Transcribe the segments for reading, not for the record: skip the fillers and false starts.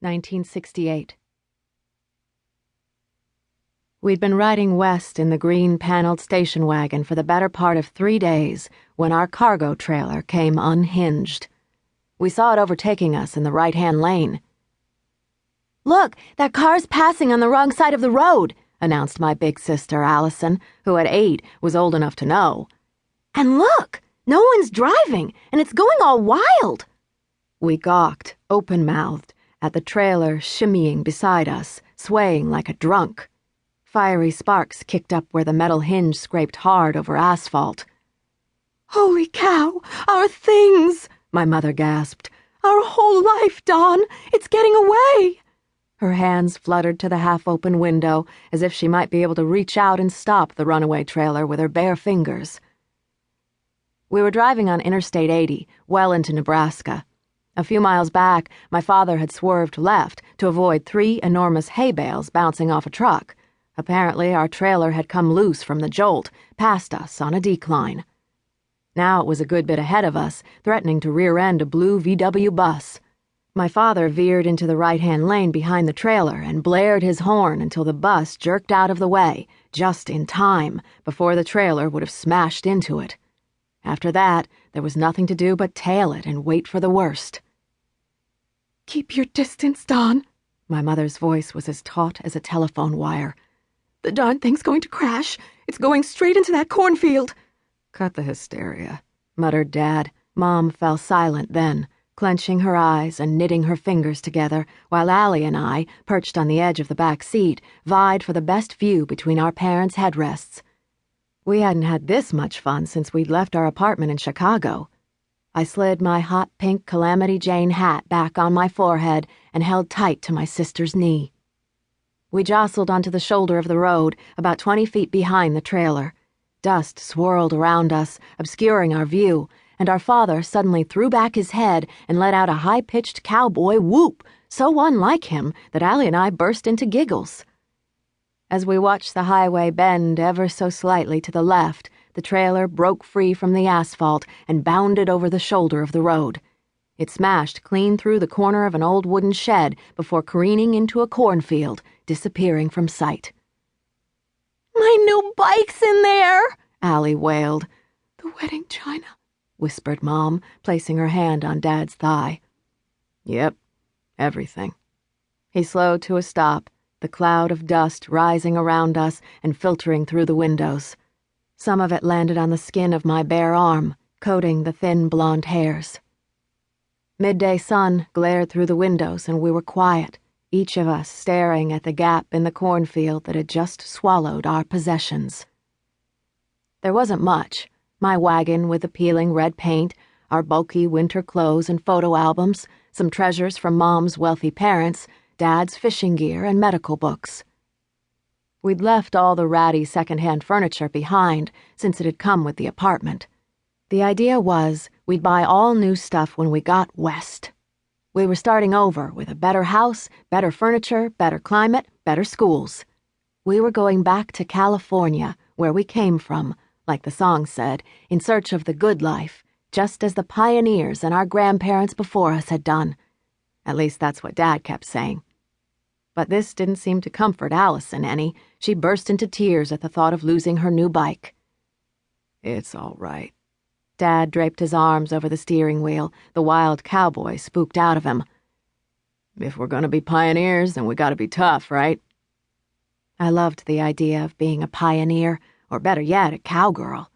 1968. We'd been riding west in the green-paneled station wagon for the better part of 3 days when our cargo trailer came unhinged. We saw it overtaking us in the right-hand lane. "Look, that car's passing on the wrong side of the road," announced my big sister, Allison, who at 8 was old enough to know. "And look, no one's driving, and it's going all wild." We gawked, open-mouthed, at the trailer shimmying beside us, swaying like a drunk. Fiery sparks kicked up where the metal hinge scraped hard over asphalt. "Holy cow, our things!" my mother gasped. "Our whole life, Dawn! It's getting away!" Her hands fluttered to the half-open window as if she might be able to reach out and stop the runaway trailer with her bare fingers. We were driving on Interstate 80, well into Nebraska. A few miles back, my father had swerved left to avoid 3 enormous hay bales bouncing off a truck. Apparently, our trailer had come loose from the jolt, past us on a decline. Now it was a good bit ahead of us, threatening to rear-end a blue VW bus. My father veered into the right-hand lane behind the trailer and blared his horn until the bus jerked out of the way, just in time, before the trailer would have smashed into it. After that, there was nothing to do but tail it and wait for the worst. "Keep your distance, Dawn." My mother's voice was as taut as a telephone wire. "The darn thing's going to crash. It's going straight into that cornfield." "Cut the hysteria," muttered Dad. Mom fell silent then, clenching her eyes and knitting her fingers together, while Allie and I, perched on the edge of the back seat, vied for the best view between our parents' headrests. We hadn't had this much fun since we'd left our apartment in Chicago. I slid my hot pink Calamity Jane hat back on my forehead and held tight to my sister's knee. We jostled onto the shoulder of the road, about 20 feet behind the trailer. Dust swirled around us, obscuring our view, and our father suddenly threw back his head and let out a high-pitched cowboy whoop, so unlike him that Allie and I burst into giggles. As we watched the highway bend ever so slightly to the left, the trailer broke free from the asphalt and bounded over the shoulder of the road. It smashed clean through the corner of an old wooden shed before careening into a cornfield, disappearing from sight. "My new bike's in there!" Allie wailed. "The wedding china," whispered Mom, placing her hand on Dad's thigh. "Yep, everything." He slowed to a stop, the cloud of dust rising around us and filtering through the windows. Some of it landed on the skin of my bare arm, coating the thin blonde hairs. Midday sun glared through the windows and we were quiet, each of us staring at the gap in the cornfield that had just swallowed our possessions. There wasn't much. My wagon with the peeling red paint, our bulky winter clothes and photo albums, some treasures from Mom's wealthy parents, Dad's fishing gear and medical books. We'd left all the ratty second-hand furniture behind since it had come with the apartment. The idea was we'd buy all new stuff when we got west. We were starting over with a better house, better furniture, better climate, better schools. We were going back to California, where we came from, like the song said, in search of the good life, just as the pioneers and our grandparents before us had done. At least that's what Dad kept saying. But this didn't seem to comfort Allison any. She burst into tears at the thought of losing her new bike. "It's all right." Dad draped his arms over the steering wheel, the wild cowboy spooked out of him. "If we're gonna be pioneers, then we gotta be tough, right?" I loved the idea of being a pioneer, or better yet, a cowgirl.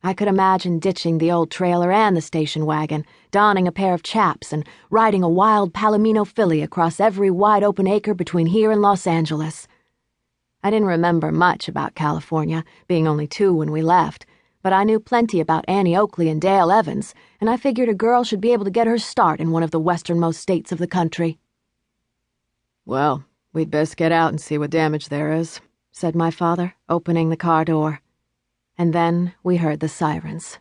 I could imagine ditching the old trailer and the station wagon, donning a pair of chaps, and riding a wild Palomino filly across every wide-open acre between here and Los Angeles. I didn't remember much about California, being only 2 when we left, but I knew plenty about Annie Oakley and Dale Evans, and I figured a girl should be able to get her start in one of the westernmost states of the country. "Well, we'd best get out and see what damage there is," said my father, opening the car door. And then we heard the sirens.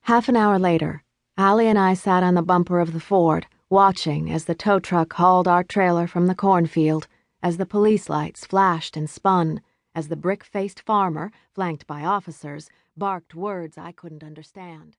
Half an hour later, Allie and I sat on the bumper of the Ford, watching as the tow truck hauled our trailer from the cornfield, as the police lights flashed and spun, as the brick-faced farmer, flanked by officers, barked words I couldn't understand.